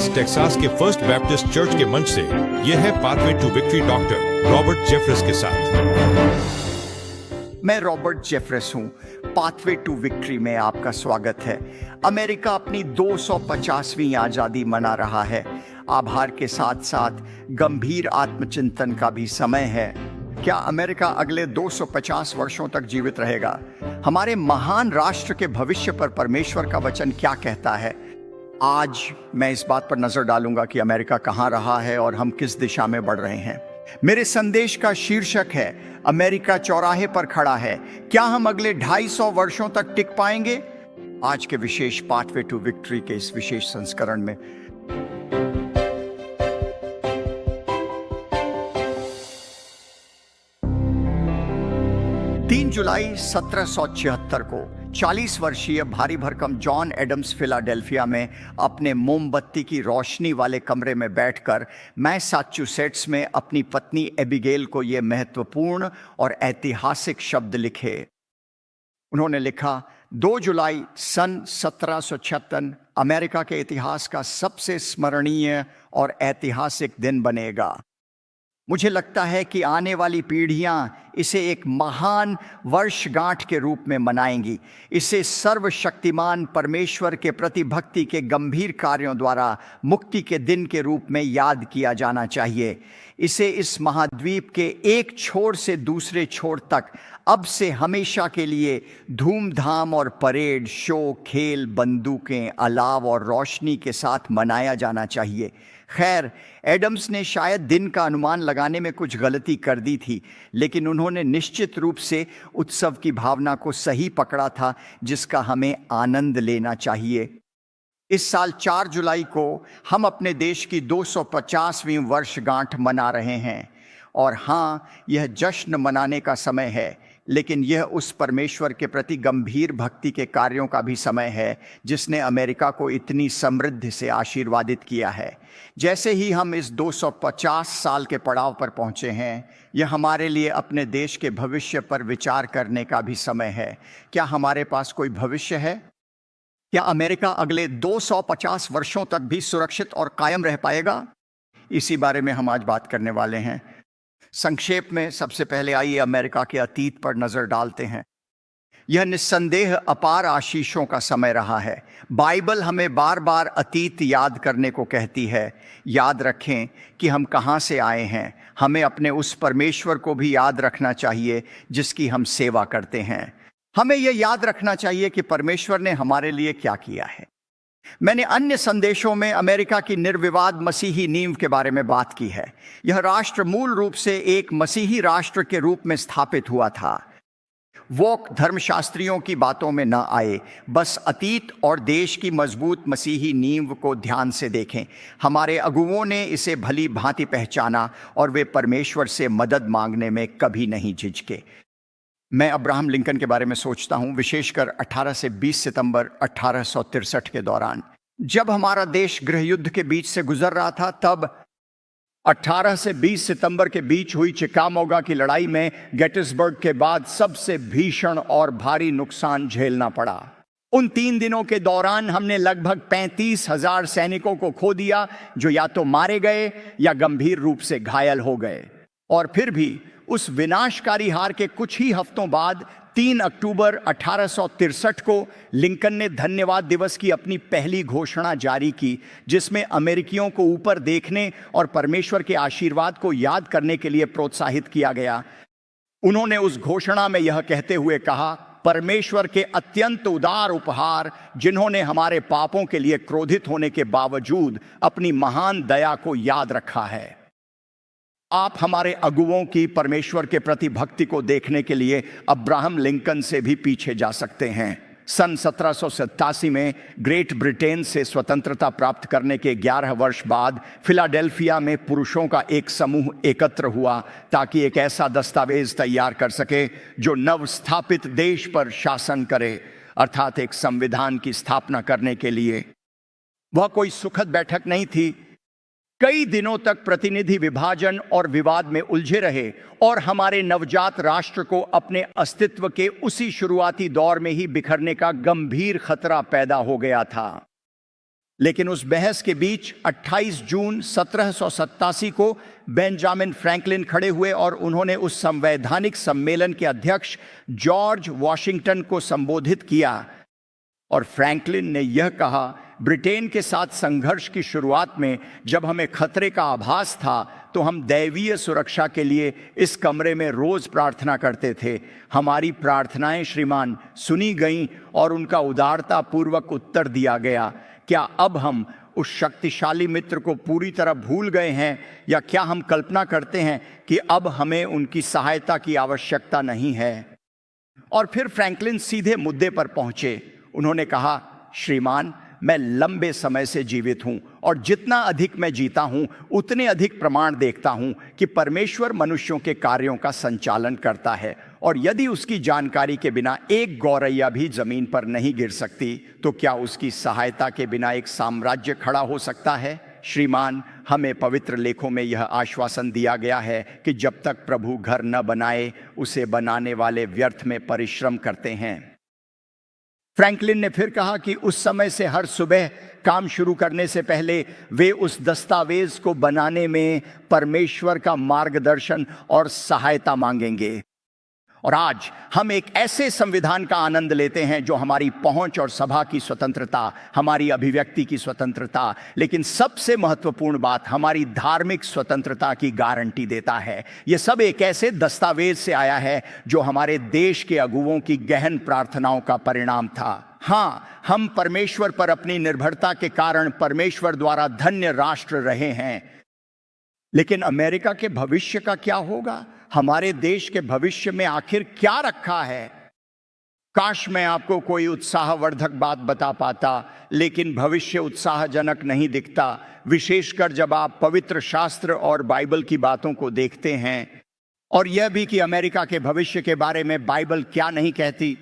Dallas Texas के first Baptist church के मंच से यह है pathway to victory doctor Robert Jeffress के साथ। मैं रॉबर्ट जेफरस हूं। पाथवे टू विक्ट्री में आपका स्वागत है। अमेरिका अपनी 250वीं आजादी मना रहा है। आभार के साथ साथ गंभीर आत्मचिंतन का भी समय है। क्या अमेरिका अगले 250 वर्षों तक जीवित रहेगा? हमारे महान राष्ट्र के भविष्य पर परमेश्वर का वचन क्या कहता है? आज मैं इस बात पर नजर डालूंगा कि अमेरिका कहां रहा है और हम किस दिशा में बढ़ रहे हैं। मेरे संदेश का शीर्षक है अमेरिका चौराहे पर खड़ा है। क्या हम अगले 250 वर्षों तक टिक पाएंगे? आज के विशेष पाथवे टू विक्ट्री के इस विशेष संस्करण में 3 जुलाई 1776 को 40 वर्षीय भारी भरकम जॉन एडम्स फिलाडेल्फिया में अपने मोमबत्ती की रोशनी वाले कमरे में बैठकर मैसाचुसेट्स में अपनी पत्नी एबिगेल को ये महत्वपूर्ण और ऐतिहासिक शब्द लिखे। उन्होंने लिखा, 2 जुलाई सन 1776 अमेरिका के इतिहास का सबसे स्मरणीय और ऐतिहासिक दिन बनेगा। मुझे लगता है कि आने वाली पीढ़ियां इसे एक महान वर्षगांठ के रूप में मनाएंगी। इसे सर्वशक्तिमान परमेश्वर के प्रति भक्ति के गंभीर कार्यों द्वारा मुक्ति के दिन के रूप में याद किया जाना चाहिए। इसे इस महाद्वीप के एक छोर से दूसरे छोर तक अब से हमेशा के लिए धूमधाम और परेड, शो, खेल, बंदूकें, अलाव और रोशनी के साथ मनाया जाना चाहिए। खैर, एडम्स ने शायद दिन का अनुमान लगाने में कुछ गलती कर दी थी, लेकिन उन्होंने निश्चित रूप से उत्सव की भावना को सही पकड़ा था, जिसका हमें आनंद लेना चाहिए। इस साल 4 जुलाई को हम अपने देश की 250वीं वर्षगांठ मना रहे हैं। और हाँ, यह जश्न मनाने का समय है, लेकिन यह उस परमेश्वर के प्रति गंभीर भक्ति के कार्यों का भी समय है जिसने अमेरिका को इतनी समृद्धि से आशीर्वादित किया है। जैसे ही हम इस 250 साल के पड़ाव पर पहुंचे हैं, यह हमारे लिए अपने देश के भविष्य पर विचार करने का भी समय है। क्या हमारे पास कोई भविष्य है? क्या अमेरिका अगले 250 वर्षों तक भी सुरक्षित और कायम रह पाएगा? इसी बारे में हम आज बात करने वाले हैं। संक्षेप में सबसे पहले आइए अमेरिका के अतीत पर नजर डालते हैं। यह निस्संदेह अपार आशीषों का समय रहा है। बाइबल हमें बार बार अतीत याद करने को कहती है। याद रखें कि हम कहां से आए हैं। हमें अपने उस परमेश्वर को भी याद रखना चाहिए जिसकी हम सेवा करते हैं। हमें यह याद रखना चाहिए कि परमेश्वर ने हमारे लिए क्या किया है। मैंने अन्य संदेशों में अमेरिका की निर्विवाद मसीही नींव के बारे में बात की है। यह राष्ट्र मूल रूप से एक मसीही राष्ट्र के रूप में स्थापित हुआ था। वोक धर्मशास्त्रियों की बातों में न आए, बस अतीत और देश की मजबूत मसीही नींव को ध्यान से देखें। हमारे अगुओं ने इसे भली भांति पहचाना और वे परमेश्वर से मदद मांगने में कभी नहीं झिझके। मैं अब्राहम लिंकन के बारे में सोचता हूं, विशेषकर 18 से 20 सितंबर 1863 के दौरान, जब हमारा देश गृह युद्ध के बीच से गुजर रहा था। तब 18 से 20 सितंबर के बीच हुई चिकामोगा की लड़ाई में गेटिसबर्ग के बाद सबसे भीषण और भारी नुकसान झेलना पड़ा। उन 3 दिनों के दौरान हमने लगभग 35,000 सैनिकों को खो दिया, जो या तो मारे गए या गंभीर रूप से घायल हो गए। और फिर भी उस विनाशकारी हार के कुछ ही हफ्तों बाद 3 अक्टूबर 1863 को लिंकन ने धन्यवाद दिवस की अपनी पहली घोषणा जारी की, जिसमें अमेरिकियों को ऊपर देखने और परमेश्वर के आशीर्वाद को याद करने के लिए प्रोत्साहित किया गया। उन्होंने उस घोषणा में यह कहते हुए कहा, परमेश्वर के अत्यंत उदार उपहार, जिन्होंने हमारे पापों के लिए क्रोधित होने के बावजूद अपनी महान दया को याद रखा है। आप हमारे अगुओं की परमेश्वर के प्रति भक्ति को देखने के लिए अब्राहम लिंकन से भी पीछे जा सकते हैं। सन 1787 में ग्रेट ब्रिटेन से स्वतंत्रता प्राप्त करने के 11 वर्ष बाद फिलाडेल्फिया में पुरुषों का एक समूह एकत्र हुआ ताकि एक ऐसा दस्तावेज तैयार कर सके जो नव स्थापित देश पर शासन करे, अर्थात एक संविधान की स्थापना करने के लिए। वह कोई सुखद बैठक नहीं थी। कई दिनों तक प्रतिनिधि विभाजन और विवाद में उलझे रहे और हमारे नवजात राष्ट्र को अपने अस्तित्व के उसी शुरुआती दौर में ही बिखरने का गंभीर खतरा पैदा हो गया था। लेकिन उस बहस के बीच 28 जून 1787 को बेंजामिन फ्रैंकलिन खड़े हुए और उन्होंने उस संवैधानिक सम्मेलन के अध्यक्ष जॉर्ज वॉशिंगटन को संबोधित किया और फ्रैंकलिन ने यह कहा, ब्रिटेन के साथ संघर्ष की शुरुआत में जब हमें खतरे का आभास था तो हम दैवीय सुरक्षा के लिए इस कमरे में रोज प्रार्थना करते थे। हमारी प्रार्थनाएं श्रीमान सुनी गईं और उनका उदारता पूर्वक उत्तर दिया गया। क्या अब हम उस शक्तिशाली मित्र को पूरी तरह भूल गए हैं या क्या हम कल्पना करते हैं कि अब हमें उनकी सहायता की आवश्यकता नहीं है? और फिर फ्रैंकलिन सीधे मुद्दे पर पहुंचे। उन्होंने कहा, श्रीमान, मैं लंबे समय से जीवित हूं और जितना अधिक मैं जीता हूं उतने अधिक प्रमाण देखता हूं कि परमेश्वर मनुष्यों के कार्यों का संचालन करता है और यदि उसकी जानकारी के बिना एक गौरैया भी जमीन पर नहीं गिर सकती तो क्या उसकी सहायता के बिना एक साम्राज्य खड़ा हो सकता है? श्रीमान, हमें पवित्र लेखों में यह आश्वासन दिया गया है कि जब तक प्रभु घर न बनाए उसे बनाने वाले व्यर्थ में परिश्रम करते हैं। फ्रैंकलिन ने फिर कहा कि उस समय से हर सुबह काम शुरू करने से पहले वे उस दस्तावेज को बनाने में परमेश्वर का मार्गदर्शन और सहायता मांगेंगे। और आज हम एक ऐसे संविधान का आनंद लेते हैं जो हमारी पहुंच और सभा की स्वतंत्रता, हमारी अभिव्यक्ति की स्वतंत्रता, लेकिन सबसे महत्वपूर्ण बात हमारी धार्मिक स्वतंत्रता की गारंटी देता है। यह सब एक ऐसे दस्तावेज से आया है जो हमारे देश के अगुवों की गहन प्रार्थनाओं का परिणाम था। हाँ, हम परमेश्वर पर अपनी निर्भरता के कारण परमेश्वर द्वारा धन्य राष्ट्र रहे हैं, लेकिन अमेरिका के भविष्य का क्या होगा? हमारे देश के भविष्य में आखिर क्या रखा है? काश मैं आपको कोई उत्साहवर्धक बात बता पाता, लेकिन भविष्य उत्साहजनक नहीं दिखता, विशेषकर जब आप पवित्र शास्त्र और बाइबल की बातों को देखते हैं। और यह भी कि अमेरिका के भविष्य के बारे में बाइबल क्या नहीं कहती।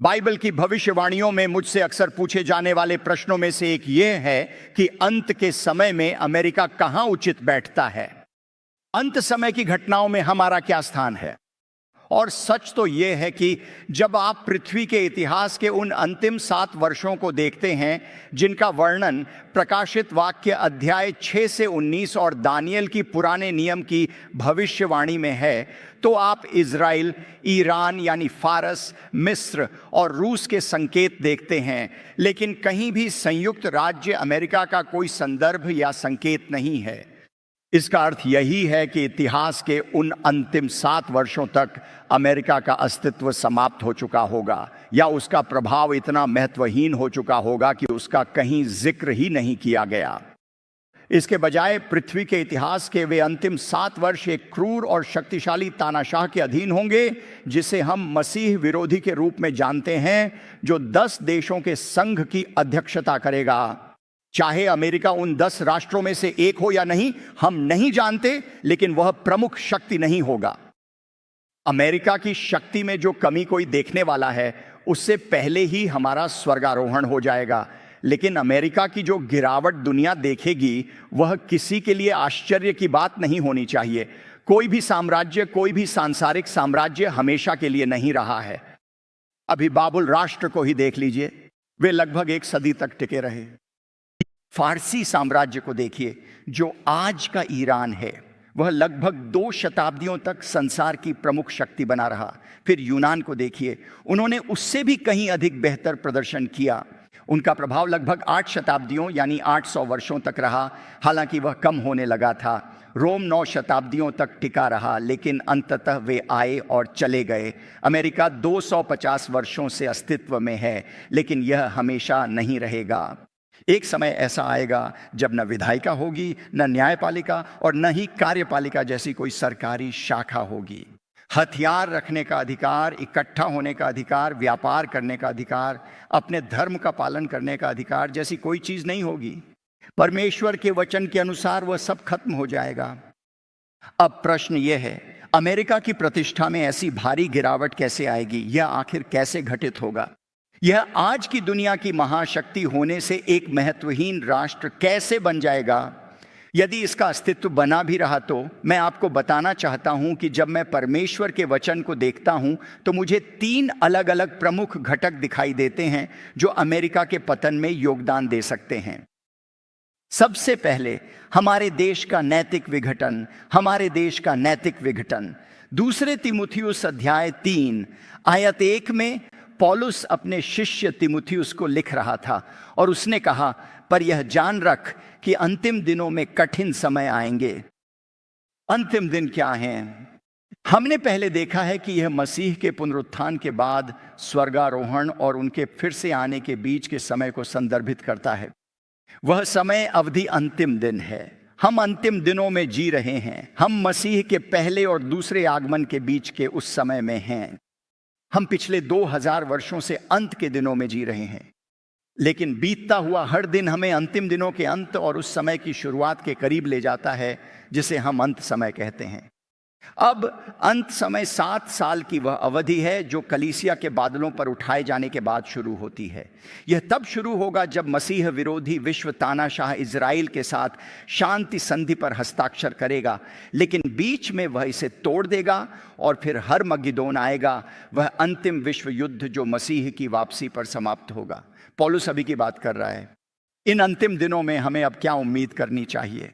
बाइबल की भविष्यवाणियों में मुझसे अक्सर पूछे जाने वाले प्रश्नों में से एक यह है कि अंत के समय में अमेरिका कहां उचित बैठता है, अंत समय की घटनाओं में हमारा क्या स्थान है। और सच तो यह है कि जब आप पृथ्वी के इतिहास के उन अंतिम 7 वर्षों को देखते हैं जिनका वर्णन प्रकाशित वाक्य अध्याय 6 से 19 और दानियल की पुराने नियम की भविष्यवाणी में है, तो आप इज़राइल, ईरान यानी फारस, मिस्र और रूस के संकेत देखते हैं, लेकिन कहीं भी संयुक्त राज्य अमेरिका का कोई संदर्भ या संकेत नहीं है। इसका अर्थ यही है कि इतिहास के उन अंतिम 7 वर्षों तक अमेरिका का अस्तित्व समाप्त हो चुका होगा या उसका प्रभाव इतना महत्वहीन हो चुका होगा कि उसका कहीं जिक्र ही नहीं किया गया। इसके बजाय पृथ्वी के इतिहास के वे अंतिम 7 वर्ष एक क्रूर और शक्तिशाली तानाशाह के अधीन होंगे, जिसे हम मसीह विरोधी के रूप में जानते हैं, जो 10 देशों के संघ की अध्यक्षता करेगा। चाहे अमेरिका उन 10 राष्ट्रों में से एक हो या नहीं, हम नहीं जानते, लेकिन वह प्रमुख शक्ति नहीं होगा। अमेरिका की शक्ति में जो कमी कोई देखने वाला है, उससे पहले ही हमारा स्वर्गारोहण हो जाएगा। लेकिन अमेरिका की जो गिरावट दुनिया देखेगी, वह किसी के लिए आश्चर्य की बात नहीं होनी चाहिए। कोई भी साम्राज्य, कोई भी सांसारिक साम्राज्य हमेशा के लिए नहीं रहा है। अभी बाबुल राष्ट्र को ही देख लीजिए, वे लगभग 1 सदी तक टिके रहे। फारसी साम्राज्य को देखिए, जो आज का ईरान है, वह लगभग 2 शताब्दियों तक संसार की प्रमुख शक्ति बना रहा। फिर यूनान को देखिए, उन्होंने उससे भी कहीं अधिक बेहतर प्रदर्शन किया। उनका प्रभाव लगभग 8 शताब्दियों यानी 800 वर्षों तक रहा, हालांकि वह कम होने लगा था। रोम 9 शताब्दियों तक टिका रहा, लेकिन अंततः वे आए और चले गए। अमेरिका 250 वर्षों से अस्तित्व में है, लेकिन यह हमेशा नहीं रहेगा। एक समय ऐसा आएगा जब न विधायिका होगी, न न्यायपालिका और न ही कार्यपालिका जैसी कोई सरकारी शाखा होगी। हथियार रखने का अधिकार, इकट्ठा होने का अधिकार, व्यापार करने का अधिकार, अपने धर्म का पालन करने का अधिकार जैसी कोई चीज नहीं होगी। परमेश्वर के वचन के अनुसार वह सब खत्म हो जाएगा। अब प्रश्न यह है, अमेरिका की प्रतिष्ठा में ऐसी भारी गिरावट कैसे आएगी? यह आखिर कैसे घटित होगा? यह आज की दुनिया की महाशक्ति होने से एक महत्वहीन राष्ट्र कैसे बन जाएगा? यदि इसका अस्तित्व बना भी रहा तो मैं आपको बताना चाहता हूं कि जब मैं परमेश्वर के वचन को देखता हूं तो मुझे 3 अलग अलग प्रमुख घटक दिखाई देते हैं जो अमेरिका के पतन में योगदान दे सकते हैं। सबसे पहले हमारे देश का नैतिक विघटन, हमारे देश का नैतिक विघटन। दूसरे तीमुथियुस अध्याय 3 आयत 1 में पौलुस अपने शिष्य तीमुथियुस को लिख रहा था और उसने कहा, पर यह जान रख कि अंतिम दिनों में कठिन समय आएंगे। अंतिम दिन क्या हैं? हमने पहले देखा है कि यह मसीह के पुनरुत्थान के बाद स्वर्गारोहण और उनके फिर से आने के बीच के समय को संदर्भित करता है। वह समय अवधि अंतिम दिन है। हम अंतिम दिनों में जी रहे हैं। हम मसीह के पहले और दूसरे आगमन के बीच के उस समय में हैं। हम पिछले 2000 वर्षों से अंत के दिनों में जी रहे हैं, लेकिन बीतता हुआ हर दिन हमें अंतिम दिनों के अंत और उस समय की शुरुआत के करीब ले जाता है जिसे हम अंत समय कहते हैं। अब अंत समय 7 साल की वह अवधि है जो कलीसिया के बादलों पर उठाए जाने के बाद शुरू होती है। यह तब शुरू होगा जब मसीह विरोधी विश्व तानाशाह इजराइल के साथ शांति संधि पर हस्ताक्षर करेगा, लेकिन बीच में वह इसे तोड़ देगा और फिर हर्मगिदोन आएगा, वह अंतिम विश्व युद्ध जो मसीह की वापसी पर समाप्त होगा। पौलुस अभी की बात कर रहा है। इन अंतिम दिनों में हमें अब क्या उम्मीद करनी चाहिए?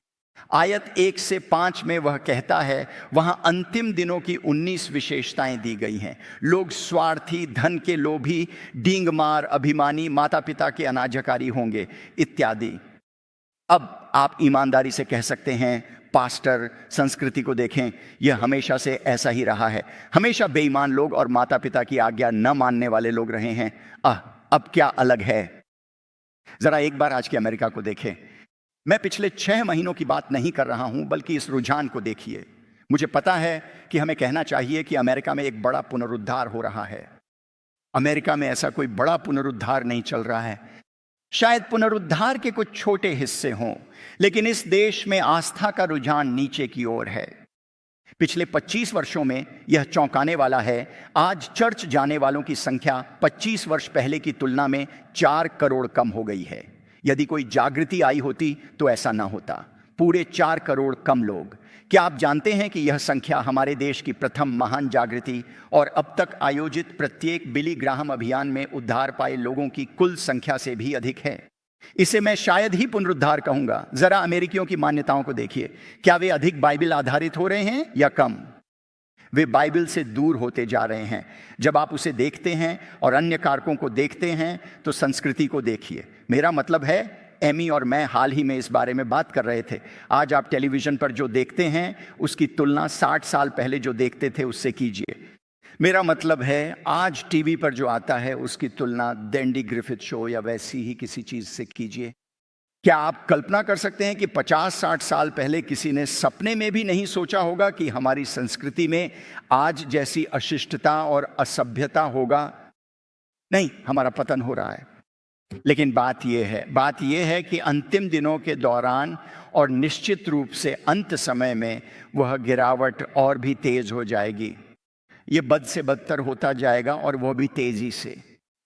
आयत 1 से 5 में वह कहता है, वहां अंतिम दिनों की 19 विशेषताएं दी गई हैं। लोग स्वार्थी, धन के लोभी, डींगमार, अभिमानी, माता पिता के अनाज्ञाकारी होंगे इत्यादि। अब आप ईमानदारी से कह सकते हैं, पास्टर, संस्कृति को देखें, यह हमेशा से ऐसा ही रहा है। हमेशा बेईमान लोग और माता पिता की आज्ञा न मानने वाले लोग रहे हैं। अब क्या अलग है? जरा एक बार आज के अमेरिका को देखें। मैं पिछले 6 महीनों की बात नहीं कर रहा हूं, बल्कि इस रुझान को देखिए। मुझे पता है कि हमें कहना चाहिए कि अमेरिका में एक बड़ा पुनरुद्धार हो रहा है। अमेरिका में ऐसा कोई बड़ा पुनरुद्धार नहीं चल रहा है। शायद पुनरुद्धार के कुछ छोटे हिस्से हों, लेकिन इस देश में आस्था का रुझान नीचे की ओर है। पिछले 25 वर्षों में यह चौंकाने वाला है। आज चर्च जाने वालों की संख्या 25 वर्ष पहले की तुलना में 4 करोड़ कम हो गई है। यदि कोई जागृति आई होती तो ऐसा ना होता। पूरे 4 करोड़ कम लोग। क्या आप जानते हैं कि यह संख्या हमारे देश की प्रथम महान जागृति और अब तक आयोजित प्रत्येक बिली ग्राहम अभियान में उद्धार पाए लोगों की कुल संख्या से भी अधिक है? इसे मैं शायद ही पुनरुद्धार कहूंगा। जरा अमेरिकियों की मान्यताओं को देखिए। क्या वे अधिक बाइबल आधारित हो रहे हैं या कम? वे बाइबल से दूर होते जा रहे हैं। जब आप उसे देखते हैं और अन्य कारकों को देखते हैं तो संस्कृति को देखिए। मेरा मतलब है, एमी और मैं हाल ही में इस बारे में बात कर रहे थे। आज आप टेलीविज़न पर जो देखते हैं उसकी तुलना 60 साल पहले जो देखते थे उससे कीजिए। मेरा मतलब है, आज टीवी पर जो आता है उसकी तुलना द एंडी ग्रिफिथ शो या वैसी ही किसी चीज़ से कीजिए। क्या आप कल्पना कर सकते हैं कि 50-60 साल पहले किसी ने सपने में भी नहीं सोचा होगा कि हमारी संस्कृति में आज जैसी अशिष्टता और असभ्यता होगा? नहीं, हमारा पतन हो रहा है। लेकिन बात यह है कि अंतिम दिनों के दौरान और निश्चित रूप से अंत समय में वह गिरावट और भी तेज हो जाएगी। ये बद से बदतर होता जाएगा और वह भी तेजी से।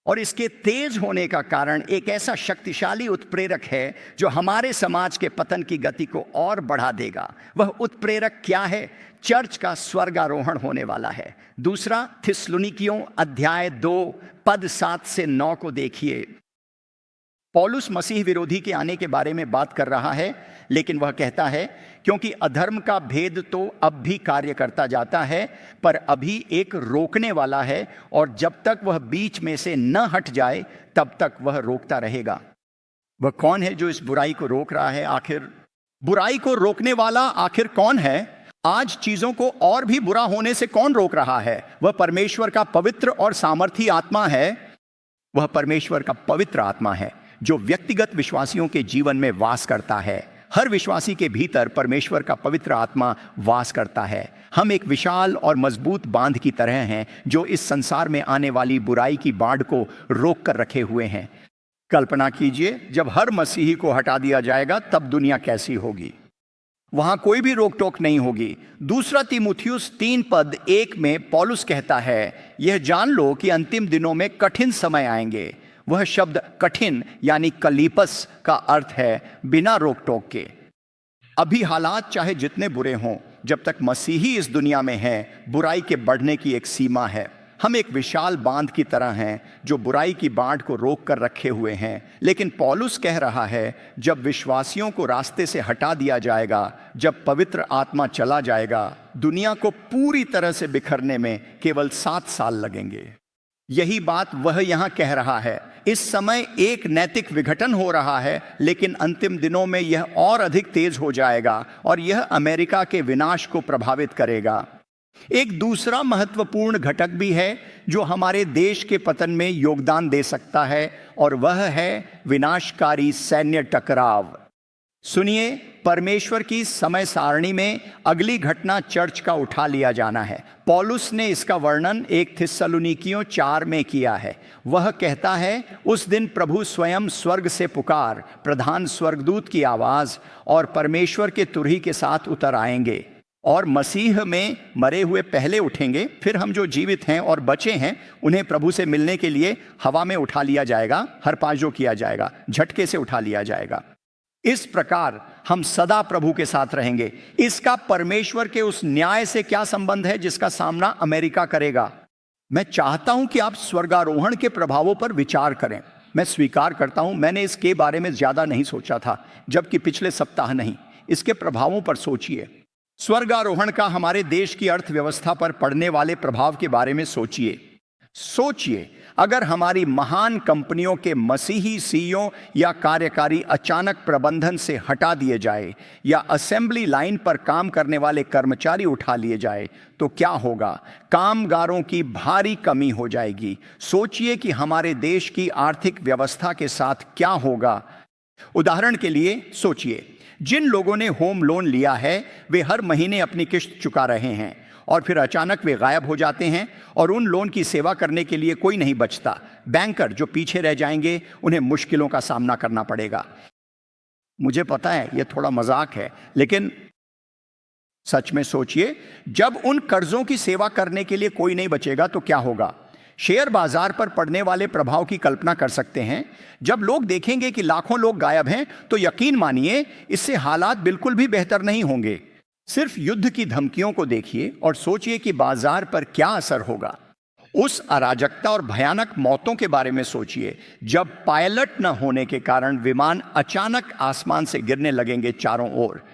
और इसके तेज होने का कारण एक ऐसा शक्तिशाली उत्प्रेरक है जो हमारे समाज के पतन की गति को और बढ़ा देगा। वह उत्प्रेरक क्या है? चर्च का स्वर्गारोहण होने वाला है। दूसरा थिस्सलुनीकियों अध्याय 2 पद 7 से 9 को देखिए। पौलुस मसीह विरोधी के आने के बारे में बात कर रहा है, लेकिन वह कहता है, क्योंकि अधर्म का भेद तो अब भी कार्य करता जाता है, पर अभी एक रोकने वाला है, और जब तक वह बीच में से न हट जाए तब तक वह रोकता रहेगा। वह कौन है जो इस बुराई को रोक रहा है? आखिर बुराई को रोकने वाला आखिर कौन है? आज चीजों को और भी बुरा होने से कौन रोक रहा है? वह परमेश्वर का पवित्र और सामर्थी आत्मा है। वह परमेश्वर का पवित्र आत्मा है जो व्यक्तिगत विश्वासियों के जीवन में वास करता है। हर विश्वासी के भीतर परमेश्वर का पवित्र आत्मा वास करता है। हम एक विशाल और मजबूत बांध की तरह हैं जो इस संसार में आने वाली बुराई की बाढ़ को रोक कर रखे हुए हैं। कल्पना कीजिए, जब हर मसीही को हटा दिया जाएगा तब दुनिया कैसी होगी। वहां कोई भी रोक टोक नहीं होगी। दूसरा तीमुथियुस 3 पद 1 में पौलुस कहता है, यह जान लो कि अंतिम दिनों में कठिन समय आएंगे। वह शब्द कठिन यानी कलीपस का अर्थ है बिना रोक टोक के। अभी हालात चाहे जितने बुरे हों, जब तक मसीही इस दुनिया में है, बुराई के बढ़ने की एक सीमा है। हम एक विशाल बांध की तरह हैं जो बुराई की बाढ़ को रोक कर रखे हुए हैं। लेकिन पौलुस कह रहा है, जब विश्वासियों को रास्ते से हटा दिया जाएगा, जब पवित्र आत्मा चला जाएगा, दुनिया को पूरी तरह से बिखरने में केवल 7 साल लगेंगे। यही बात वह यहां कह रहा है। इस समय एक नैतिक विघटन हो रहा है, लेकिन अंतिम दिनों में यह और अधिक तेज हो जाएगा और यह अमेरिका के विनाश को प्रभावित करेगा। एक दूसरा महत्वपूर्ण घटक भी है जो हमारे देश के पतन में योगदान दे सकता है, और वह है विनाशकारी सैन्य टकराव। सुनिए, परमेश्वर की समय सारणी में अगली घटना चर्च का उठा लिया जाना है। पौलुस ने इसका वर्णन 1 थिस्सलुनीकियों 4 में किया है। वह कहता है, उस दिन प्रभु स्वयं स्वर्ग से पुकार, प्रधान स्वर्गदूत की आवाज़ और परमेश्वर के तुरही के साथ उतर आएंगे, और मसीह में मरे हुए पहले उठेंगे। फिर हम जो जीवित हैं और बचे हैं उन्हें प्रभु से मिलने के लिए हवा में उठा लिया जाएगा, हरपाजो किया जाएगा, झटके से उठा लिया जाएगा। इस प्रकार हम सदा प्रभु के साथ रहेंगे। इसका परमेश्वर के उस न्याय से क्या संबंध है जिसका सामना अमेरिका करेगा? मैं चाहता हूं कि आप स्वर्गारोहण के प्रभावों पर विचार करें। मैं स्वीकार करता हूं, मैंने इसके बारे में ज्यादा नहीं सोचा था, जबकि पिछले सप्ताह नहीं। इसके प्रभावों पर सोचिए। स्वर्गारोहण का हमारे देश की अर्थव्यवस्था पर पड़ने वाले प्रभाव के बारे में सोचिए। अगर हमारी महान कंपनियों के मसीही सीईओ या कार्यकारी अचानक प्रबंधन से हटा दिए जाए, या असेंबली लाइन पर काम करने वाले कर्मचारी उठा लिए जाए, तो क्या होगा? कामगारों की भारी कमी हो जाएगी। सोचिए कि हमारे देश की आर्थिक व्यवस्था के साथ क्या होगा। उदाहरण के लिए सोचिए, जिन लोगों ने होम लोन लिया है वे हर महीने अपनी किश्त चुका रहे हैं, और फिर अचानक वे गायब हो जाते हैं और उन लोन की सेवा करने के लिए कोई नहीं बचता। बैंकर जो पीछे रह जाएंगे, उन्हें मुश्किलों का सामना करना पड़ेगा। मुझे पता है यह थोड़ा मजाक है, लेकिन सच में सोचिए, जब उन कर्जों की सेवा करने के लिए कोई नहीं बचेगा तो क्या होगा? शेयर बाजार पर पड़ने वाले प्रभाव की कल्पना कर सकते हैं। जब लोग देखेंगे कि लाखों लोग गायब हैं, तो यकीन मानिए इससे हालात बिल्कुल भी बेहतर नहीं होंगे। सिर्फ युद्ध की धमकियों को देखिए और सोचिए कि बाजार पर क्या असर होगा। उस अराजकता और भयानक मौतों के बारे में सोचिए, जब पायलट न होने के कारण विमान अचानक आसमान से गिरने लगेंगे चारों ओर।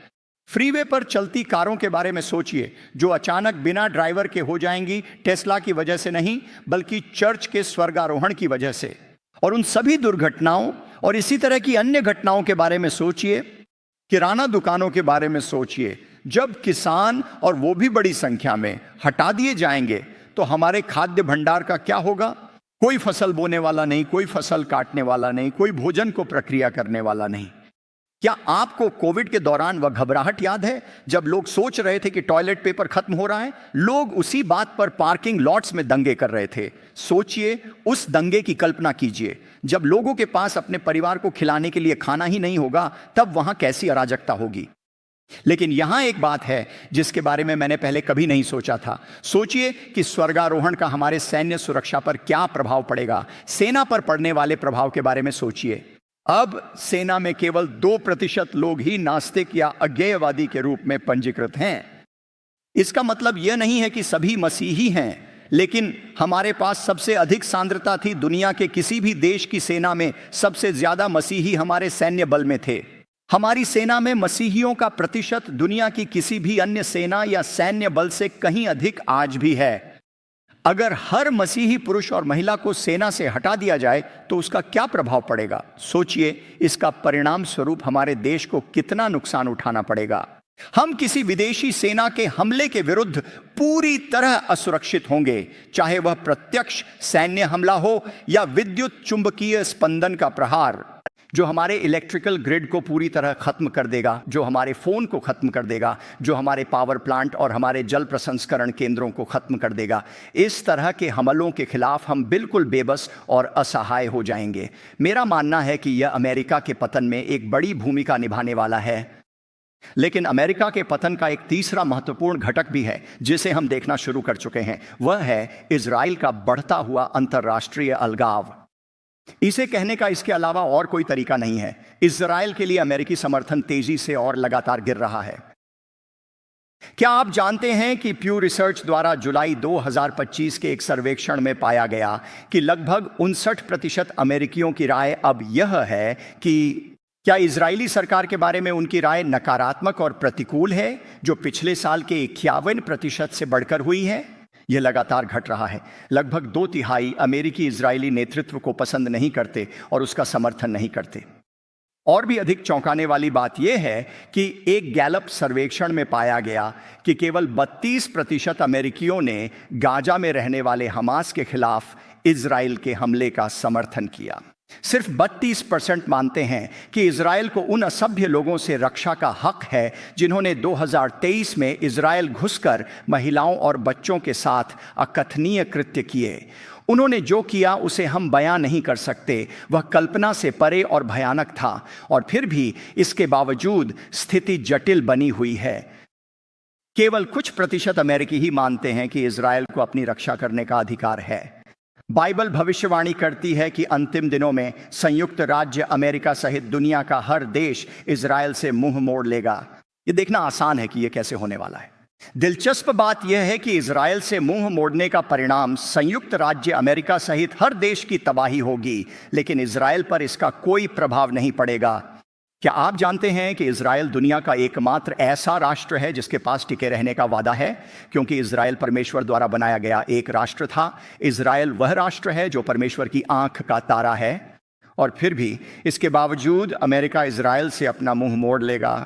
फ्रीवे पर चलती कारों के बारे में सोचिए, जो अचानक बिना ड्राइवर के हो जाएंगी, टेस्ला की वजह से नहीं, बल्कि चर्च के स्वर्गारोहण की वजह से। और उन सभी दुर्घटनाओं और इसी तरह की अन्य घटनाओं के बारे में सोचिए। किराना दुकानों के बारे में सोचिए, जब किसान, और वो भी बड़ी संख्या में, हटा दिए जाएंगे, तो हमारे खाद्य भंडार का क्या होगा? कोई फसल बोने वाला नहीं, कोई फसल काटने वाला नहीं, कोई भोजन को प्रक्रिया करने वाला नहीं। क्या आपको कोविड के दौरान वह घबराहट याद है जब लोग सोच रहे थे कि टॉयलेट पेपर खत्म हो रहा है? लोग उसी बात पर पार्किंग लॉट्स में दंगे कर रहे थे। सोचिए, उस दंगे की कल्पना कीजिए। जब लोगों के पास अपने परिवार को खिलाने के लिए खाना ही नहीं होगा, तब वहां कैसी अराजकता होगी। लेकिन यहां एक बात है जिसके बारे में मैंने पहले कभी नहीं सोचा था। सोचिए कि स्वर्गारोहण का हमारे सैन्य सुरक्षा पर क्या प्रभाव पड़ेगा। सेना पर पड़ने वाले प्रभाव के बारे में सोचिए। अब सेना में केवल 2% लोग ही नास्तिक या अज्ञेयवादी के रूप में पंजीकृत हैं। इसका मतलब यह नहीं है कि सभी मसीही हैं, लेकिन हमारे पास सबसे अधिक सांद्रता थी। दुनिया के किसी भी देश की सेना में सबसे ज्यादा मसीही हमारे सैन्य बल में थे। हमारी सेना में मसीहियों का प्रतिशत दुनिया की किसी भी अन्य सेना या सैन्य बल से कहीं अधिक आज भी है। अगर हर मसीही पुरुष और महिला को सेना से हटा दिया जाए तो उसका क्या प्रभाव पड़ेगा? सोचिए, इसका परिणाम स्वरूप हमारे देश को कितना नुकसान उठाना पड़ेगा। हम किसी विदेशी सेना के हमले के विरुद्ध पूरी तरह असुरक्षित होंगे, चाहे वह प्रत्यक्ष सैन्य हमला हो या विद्युत चुंबकीय स्पंदन का प्रहार, जो हमारे इलेक्ट्रिकल ग्रिड को पूरी तरह खत्म कर देगा, जो हमारे फोन को खत्म कर देगा, जो हमारे पावर प्लांट और हमारे जल प्रसंस्करण केंद्रों को खत्म कर देगा। इस तरह के हमलों के खिलाफ हम बिल्कुल बेबस और असहाय हो जाएंगे। मेरा मानना है कि यह अमेरिका के पतन में एक बड़ी भूमिका निभाने वाला है। लेकिन अमेरिका के पतन का एक तीसरा महत्वपूर्ण घटक भी है जिसे हम देखना शुरू कर चुके हैं। वह है इजराइल का बढ़ता हुआ अंतर्राष्ट्रीय अलगाव। इसे कहने का इसके अलावा और कोई तरीका नहीं है। इजराइल के लिए अमेरिकी समर्थन तेजी से और लगातार गिर रहा है। क्या आप जानते हैं कि प्यू रिसर्च द्वारा जुलाई 2025 के एक सर्वेक्षण में पाया गया कि लगभग 59% अमेरिकियों की राय अब यह है कि क्या इजरायली सरकार के बारे में उनकी राय नकारात्मक और प्रतिकूल है, जो पिछले साल के 51% से बढ़कर हुई है। यह लगातार घट रहा है। लगभग 2/3 अमेरिकी इजरायली नेतृत्व को पसंद नहीं करते और उसका समर्थन नहीं करते। और भी अधिक चौंकाने वाली बात यह है कि एक गैलप सर्वेक्षण में पाया गया कि केवल 32% अमेरिकियों ने गाजा में रहने वाले हमास के खिलाफ इजराइल के हमले का समर्थन किया। सिर्फ 32% मानते हैं कि इजराइल को उन असभ्य लोगों से रक्षा का हक है जिन्होंने 2023 में इजराइल घुसकर महिलाओं और बच्चों के साथ अकथनीय कृत्य किए। उन्होंने जो किया उसे हम बयां नहीं कर सकते, वह कल्पना से परे और भयानक था, और फिर भी इसके बावजूद स्थिति जटिल बनी हुई है। केवल कुछ प्रतिशत अमेरिकी ही मानते हैं कि इजराइल को अपनी रक्षा करने का अधिकार है। बाइबल भविष्यवाणी करती है कि अंतिम दिनों में संयुक्त राज्य अमेरिका सहित दुनिया का हर देश इजराइल से मुंह मोड़ लेगा। यह देखना आसान है कि यह कैसे होने वाला है। दिलचस्प बात यह है कि इजराइल से मुंह मोड़ने का परिणाम संयुक्त राज्य अमेरिका सहित हर देश की तबाही होगी, लेकिन इजराइल पर इसका कोई प्रभाव नहीं पड़ेगा। क्या आप जानते हैं कि इजराइल दुनिया का एकमात्र ऐसा राष्ट्र है जिसके पास टिके रहने का वादा है, क्योंकि इजराइल परमेश्वर द्वारा बनाया गया एक राष्ट्र था। इजराइल वह राष्ट्र है जो परमेश्वर की आंख का तारा है, और फिर भी इसके बावजूद अमेरिका इजराइल से अपना मुंह मोड़ लेगा।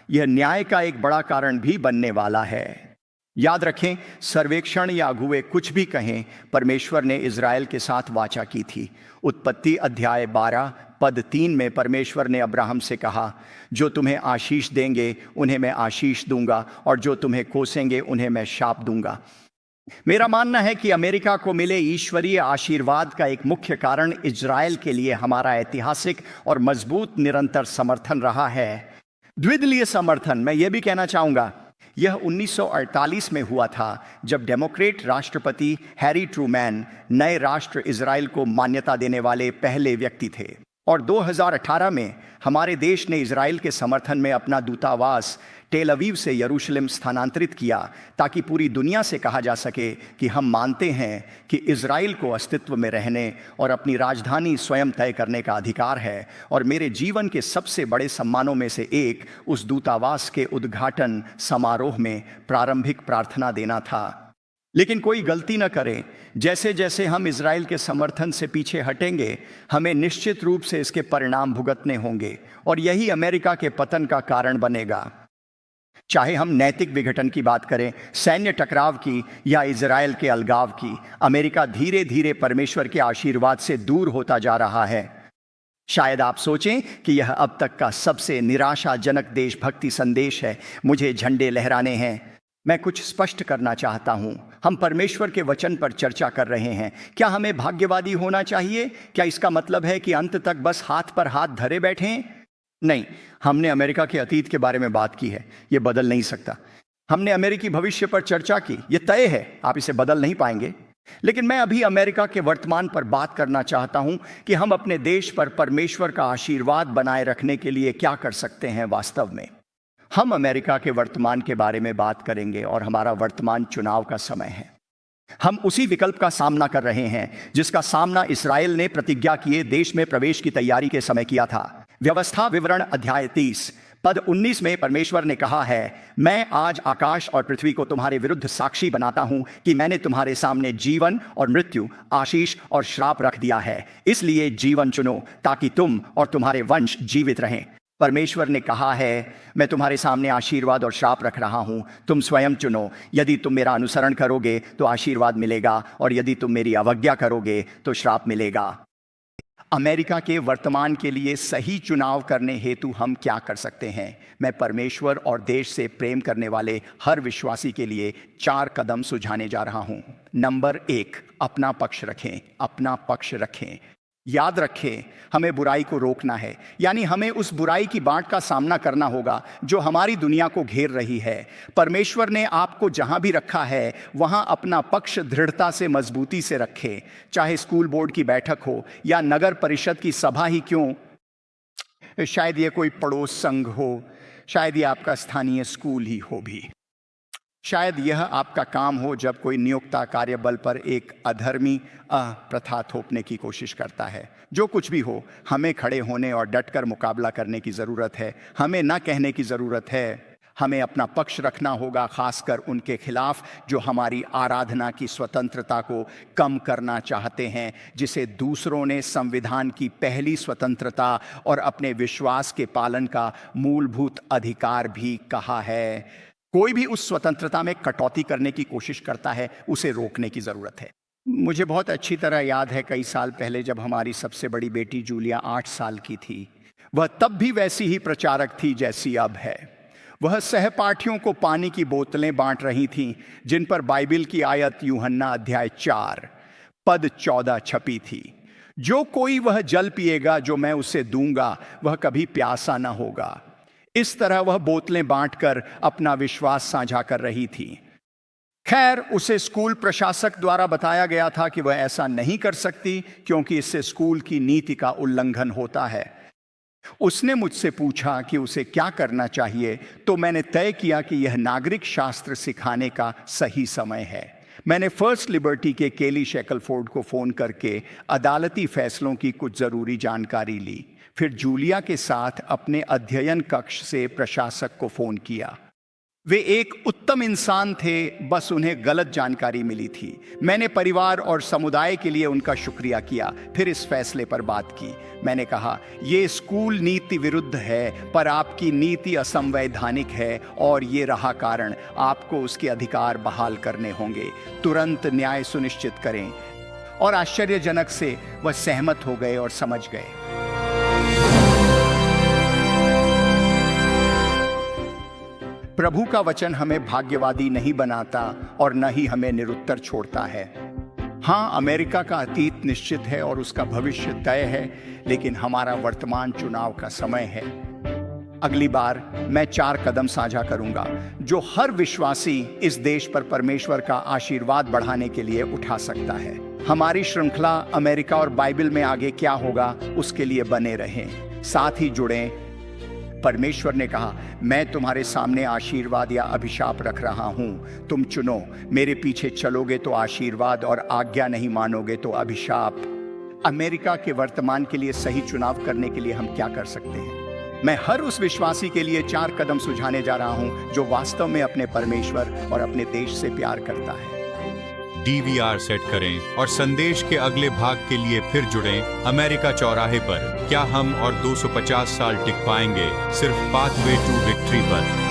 यह न्याय का एक बड़ा कारण भी बनने वाला है। याद रखें, सर्वेक्षण या अगुवे कुछ भी कहें, परमेश्वर ने इजराइल के साथ वाचा की थी। उत्पत्ति अध्याय 12 पद 3 में परमेश्वर ने अब्राहम से कहा, जो तुम्हें आशीष देंगे उन्हें मैं आशीष दूंगा, और जो तुम्हें कोसेंगे उन्हें मैं शाप दूंगा। मेरा मानना है कि अमेरिका को मिले ईश्वरीय आशीर्वाद का एक मुख्य कारण इजराइल के लिए हमारा ऐतिहासिक और मजबूत निरंतर समर्थन रहा है। द्विदलीय समर्थन, मैं यह भी कहना चाहूंगा, यह 1948 में हुआ था, जब डेमोक्रेट राष्ट्रपति हैरी ट्रूमैन नए राष्ट्र इजराइल को मान्यता देने वाले पहले व्यक्ति थे। और 2018 में हमारे देश ने इजराइल के समर्थन में अपना दूतावास टेल अवीव से यरूशलेम स्थानांतरित किया, ताकि पूरी दुनिया से कहा जा सके कि हम मानते हैं कि इजराइल को अस्तित्व में रहने और अपनी राजधानी स्वयं तय करने का अधिकार है। और मेरे जीवन के सबसे बड़े सम्मानों में से एक उस दूतावास के उद्घाटन समारोह में प्रारंभिक प्रार्थना देना था। लेकिन कोई गलती न करें, जैसे जैसे हम इजराइल के समर्थन से पीछे हटेंगे, हमें निश्चित रूप से इसके परिणाम भुगतने होंगे, और यही अमेरिका के पतन का कारण बनेगा। चाहे हम नैतिक विघटन की बात करें, सैन्य टकराव की, या इजराइल के अलगाव की, अमेरिका धीरे धीरे परमेश्वर के आशीर्वाद से दूर होता जा रहा है। शायद आप सोचें कि यह अब तक का सबसे निराशाजनक देशभक्ति संदेश है। मुझे झंडे लहराने हैं। मैं कुछ स्पष्ट करना चाहता हूं। हम परमेश्वर के वचन पर चर्चा कर रहे हैं। क्या हमें भाग्यवादी होना चाहिए? क्या इसका मतलब है कि अंत तक बस हाथ पर हाथ धरे बैठें? नहीं, हमने अमेरिका के अतीत के बारे में बात की है, यह बदल नहीं सकता। हमने अमेरिकी भविष्य पर चर्चा की, यह तय है, आप इसे बदल नहीं पाएंगे। लेकिन मैं अभी अमेरिका के वर्तमान पर बात करना चाहता हूं कि हम अपने देश पर परमेश्वर का आशीर्वाद बनाए रखने के लिए क्या कर सकते हैं। वास्तव में हम अमेरिका के वर्तमान के बारे में बात करेंगे, और हमारा वर्तमान चुनाव का समय है। हम उसी विकल्प का सामना कर रहे हैं जिसका सामना इस्राएल ने प्रतिज्ञा किए देश में प्रवेश की तैयारी के समय किया था। व्यवस्था विवरण अध्याय 30 पद 19 में परमेश्वर ने कहा है, मैं आज आकाश और पृथ्वी को तुम्हारे विरुद्ध साक्षी बनाता हूं कि मैंने तुम्हारे सामने जीवन और मृत्यु, आशीष और श्राप रख दिया है। इसलिए जीवन चुनो ताकि तुम और तुम्हारे वंश जीवित रहें। परमेश्वर ने कहा है, मैं तुम्हारे सामने आशीर्वाद और श्राप रख रहा हूं, तुम स्वयं चुनो। यदि तुम मेरा अनुसरण करोगे तो आशीर्वाद मिलेगा, और यदि तुम मेरी अवज्ञा करोगे तो श्राप मिलेगा। अमेरिका के वर्तमान के लिए सही चुनाव करने हेतु हम क्या कर सकते हैं? मैं परमेश्वर और देश से प्रेम करने वाले हर विश्वासी के लिए 4 कदम सुझाने जा रहा हूं। नंबर 1, अपना पक्ष रखें। अपना पक्ष रखें। याद रखें, हमें बुराई को रोकना है, यानी हमें उस बुराई की बाढ़ का सामना करना होगा जो हमारी दुनिया को घेर रही है। परमेश्वर ने आपको जहां भी रखा है वहां अपना पक्ष दृढ़ता से, मजबूती से रखें। चाहे स्कूल बोर्ड की बैठक हो या नगर परिषद की सभा ही क्यों, शायद यह कोई पड़ोस संघ हो, शायद ये आपका स्थानीय स्कूल ही हो भी। शायद यह आपका काम हो जब कोई नियोक्ता कार्यबल पर एक अधर्मी प्रथा थोपने की कोशिश करता है। जो कुछ भी हो, हमें खड़े होने और डटकर मुकाबला करने की ज़रूरत है। हमें ना कहने की ज़रूरत है, हमें अपना पक्ष रखना होगा, खासकर उनके खिलाफ जो हमारी आराधना की स्वतंत्रता को कम करना चाहते हैं, जिसे दूसरों ने संविधान की पहली स्वतंत्रता और अपने विश्वास के पालन का मूलभूत अधिकार भी कहा है। कोई भी उस स्वतंत्रता में कटौती करने की कोशिश करता है, उसे रोकने की ज़रूरत है। मुझे बहुत अच्छी तरह याद है, कई साल पहले जब हमारी सबसे बड़ी बेटी जूलिया 8 साल की थी, वह तब भी वैसी ही प्रचारक थी जैसी अब है। वह सहपाठियों को पानी की बोतलें बांट रही थीं, जिन पर बाइबिल की आयत यूहन्ना अध्याय 4 पद 14 छपी थी। जो कोई वह जल पिएगा जो मैं उसे दूंगा, वह कभी प्यासा न होगा। इस तरह वह बोतलें बांटकर अपना विश्वास साझा कर रही थी। खैर, उसे स्कूल प्रशासक द्वारा बताया गया था कि वह ऐसा नहीं कर सकती, क्योंकि इससे स्कूल की नीति का उल्लंघन होता है। उसने मुझसे पूछा कि उसे क्या करना चाहिए, तो मैंने तय किया कि यह नागरिक शास्त्र सिखाने का सही समय है। मैंने फर्स्ट लिबर्टी के केली शेकलफोर्ड को फ़ोन करके अदालती फैसलों की कुछ ज़रूरी जानकारी ली। फिर जूलिया के साथ अपने अध्ययन कक्ष से प्रशासक को फ़ोन किया। वे एक उत्तम इंसान थे, बस उन्हें गलत जानकारी मिली थी। मैंने परिवार और समुदाय के लिए उनका शुक्रिया किया, फिर इस फैसले पर बात की। मैंने कहा, ये स्कूल नीति विरुद्ध है, पर आपकी नीति असंवैधानिक है और ये रहा कारण। आपको उसके अधिकार बहाल करने होंगे। तुरंत न्याय सुनिश्चित करें। और आश्चर्यजनक से वह सहमत हो गए और समझ गए। प्रभु का वचन हमें भाग्यवादी नहीं बनाता और न ही हमें निरुत्तर छोड़ता है। हाँ, अमेरिका का अतीत निश्चित है और उसका भविष्य तय है, लेकिन हमारा वर्तमान चुनाव का समय है। अगली बार मैं 4 कदम साझा करूंगा जो हर विश्वासी इस देश पर परमेश्वर का आशीर्वाद बढ़ाने के लिए उठा सकता है। हमारी श्रृंखला अमेरिका और बाइबल में आगे क्या होगा, उसके लिए बने रहें, साथ ही जुड़ें। परमेश्वर ने कहा, मैं तुम्हारे सामने आशीर्वाद या अभिशाप रख रहा हूं, तुम चुनो। मेरे पीछे चलोगे तो आशीर्वाद और आज्ञा नहीं मानोगे तो अभिशाप। अमेरिका के वर्तमान के लिए सही चुनाव करने के लिए हम क्या कर सकते हैं? मैं हर उस विश्वासी के लिए 4 कदम सुझाने जा रहा हूं जो वास्तव में अपने परमेश्वर और अपने देश से प्यार करता है। DVR सेट करें और संदेश के अगले भाग के लिए फिर जुड़ें अमेरिका चौराहे पर। क्या हम और 250 साल टिक पाएंगे? सिर्फ पाथवे टू विक्ट्री पर।